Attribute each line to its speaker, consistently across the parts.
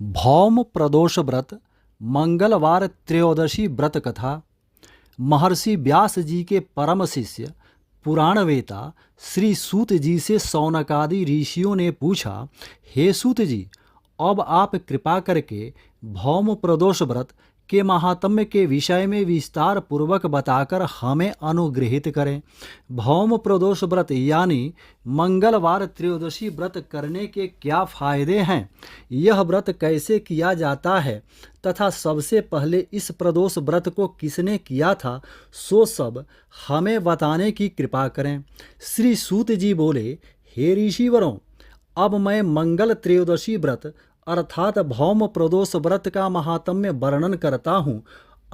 Speaker 1: भौम प्रदोष व्रत मंगलवार त्रयोदशी व्रत कथा। महर्षि व्यास जी के परम शिष्य पुराणवेता श्री सूत जी से शौनकादि ऋषियों ने पूछा, हे सूत जी, अब आप कृपा करके भौम प्रदोष व्रत के महात्म्य के विषय में विस्तार पूर्वक बताकर हमें अनुग्रहित करें। भौम प्रदोष व्रत यानी मंगलवार त्रयोदशी व्रत करने के क्या फायदे हैं, यह व्रत कैसे किया जाता है तथा सबसे पहले इस प्रदोष व्रत को किसने किया था, सो सब हमें बताने की कृपा करें। श्री सूत जी बोले, हे ऋषिवरों, अब मैं मंगल त्रयोदशी व्रत अर्थात भौम प्रदोष व्रत का महात्म्य वर्णन करता हूँ।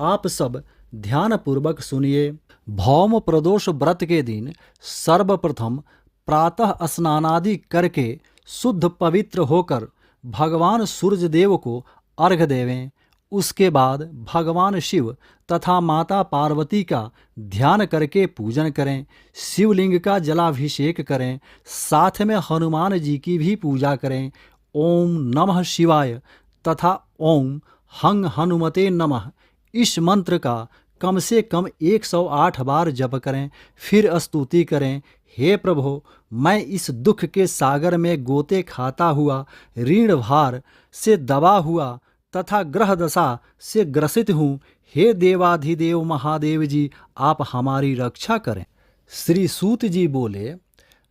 Speaker 1: आप सब ध्यानपूर्वक सुनिए। भौम प्रदोष व्रत के दिन सर्वप्रथम प्रातः स्नानादि करके शुद्ध पवित्र होकर भगवान सूर्यदेव को अर्घ्य देवें। उसके बाद भगवान शिव तथा माता पार्वती का ध्यान करके पूजन करें। शिवलिंग का जलाभिषेक करें। साथ में हनुमान जी की भी पूजा करें। ओम नमः शिवाय तथा ओम हंग हनुमते नमः इस मंत्र का कम से कम 108 बार जप करें। फिर स्तुति करें, हे प्रभु, मैं इस दुख के सागर में गोते खाता हुआ, ऋण भार से दबा हुआ तथा ग्रह दशा से ग्रसित हूँ। हे देवाधिदेव महादेव जी, आप हमारी रक्षा करें। श्री सूत जी बोले,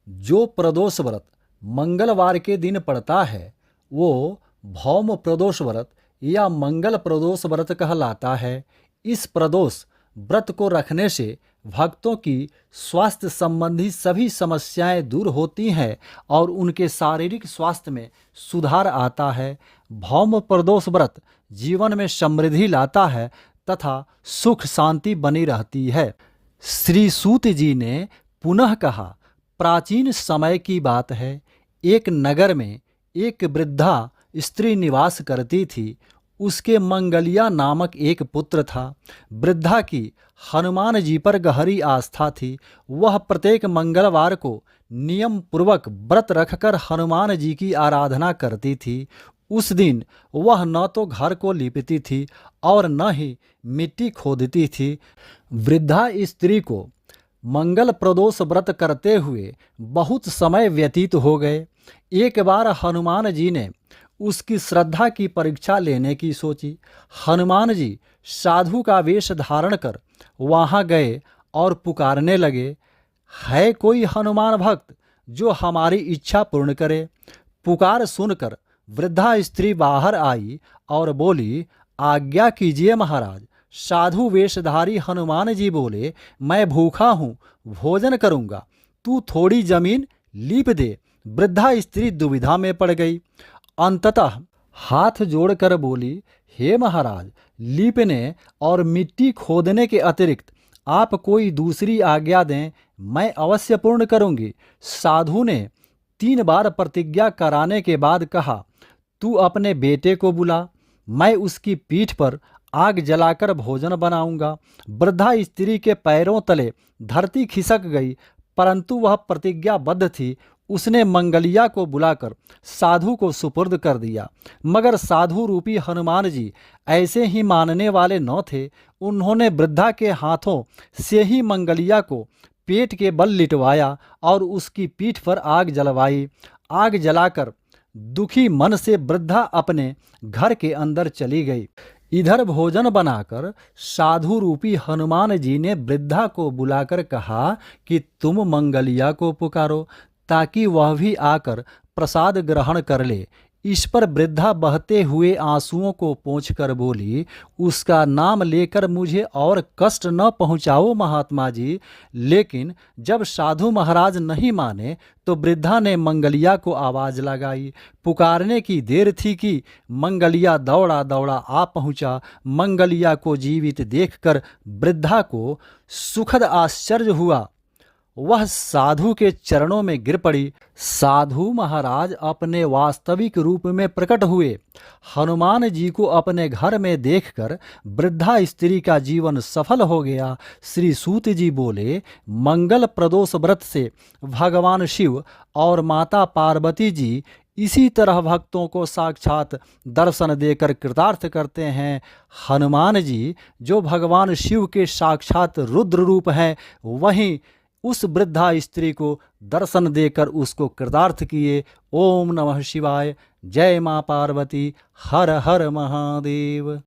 Speaker 1: जो प्रदोष व्रत मंगलवार के दिन पड़ता है वो भौम प्रदोष व्रत या मंगल प्रदोष व्रत कहलाता है। इस प्रदोष व्रत को रखने से भक्तों की स्वास्थ्य संबंधी सभी समस्याएं दूर होती हैं और उनके शारीरिक स्वास्थ्य में सुधार आता है। भौम प्रदोष व्रत जीवन में समृद्धि लाता है तथा सुख शांति बनी रहती है। श्री सूत जी ने पुनः कहा, प्राचीन समय की बात है, एक नगर में एक वृद्धा स्त्री निवास करती थी। उसके मंगलिया नामक एक पुत्र था। वृद्धा की हनुमान जी पर गहरी आस्था थी। वह प्रत्येक मंगलवार को नियम पूर्वक व्रत रखकर हनुमान जी की आराधना करती थी। उस दिन वह न तो घर को लीपती थी और न ही मिट्टी खोदती थी। वृद्धा स्त्री को मंगल प्रदोष व्रत करते हुए बहुत समय व्यतीत हो गए। एक बार हनुमान जी ने उसकी श्रद्धा की परीक्षा लेने की सोची। हनुमान जी साधु का वेश धारण कर वहां गए और पुकारने लगे, है कोई हनुमान भक्त जो हमारी इच्छा पूर्ण करे? पुकार सुनकर वृद्धा स्त्री बाहर आई और बोली, आज्ञा कीजिए महाराज। साधु वेशधारी हनुमान जी बोले, मैं भूखा हूँ, भोजन करूँगा, तू थोड़ी जमीन लीप दे। वृद्धा स्त्री दुविधा में पड़ गई। अंततः हाथ जोड़कर बोली, हे महाराज, लीपने और मिट्टी खोदने के अतिरिक्त आप कोई दूसरी आज्ञा दें, मैं अवश्य पूर्ण करूँगी। साधु ने 3 बार प्रतिज्ञा कराने के बाद कहा, तू अपने बेटे को बुला, मैं उसकी पीठ पर आग जलाकर भोजन बनाऊंगा। वृद्धा स्त्री के पैरों तले धरती खिसक गई, परंतु वह प्रतिज्ञाबद्ध थी। उसने मंगलिया को बुलाकर साधु को सुपुर्द कर दिया। मगर साधु रूपी हनुमान जी ऐसे ही मानने वाले न थे। उन्होंने वृद्धा के हाथों से ही मंगलिया को पेट के बल लिटवाया और उसकी पीठ पर आग जलवाई। आग जलाकर दुखी मन से वृद्धा अपने घर के अंदर चली गई। इधर भोजन बनाकर साधु रूपी हनुमान जी ने वृद्धा को बुलाकर कहा कि तुम मंगलिया को पुकारो ताकि वह भी आकर प्रसाद ग्रहण कर ले। इस पर वृद्धा बहते हुए आंसुओं को पोंछकर बोली, उसका नाम लेकर मुझे और कष्ट न पहुँचाओ महात्मा जी। लेकिन जब साधु महाराज नहीं माने तो वृद्धा ने मंगलिया को आवाज़ लगाई। पुकारने की देर थी कि मंगलिया दौड़ा दौड़ा आ पहुँचा। मंगलिया को जीवित देखकर वृद्धा को सुखद आश्चर्य हुआ। वह साधु के चरणों में गिर पड़ी। साधु महाराज अपने वास्तविक रूप में प्रकट हुए। हनुमान जी को अपने घर में देखकर वृद्धा स्त्री का जीवन सफल हो गया। श्री सूत जी बोले, मंगल प्रदोष व्रत से भगवान शिव और माता पार्वती जी इसी तरह भक्तों को साक्षात दर्शन देकर कृतार्थ करते हैं हनुमान जी, जो भगवान शिव के साक्षात रुद्र रूप हैं। वहीं उस वृद्धा स्त्री को दर्शन देकर उसको कृतार्थ किए। ओम नमः शिवाय। जय मां पार्वती। हर हर महादेव।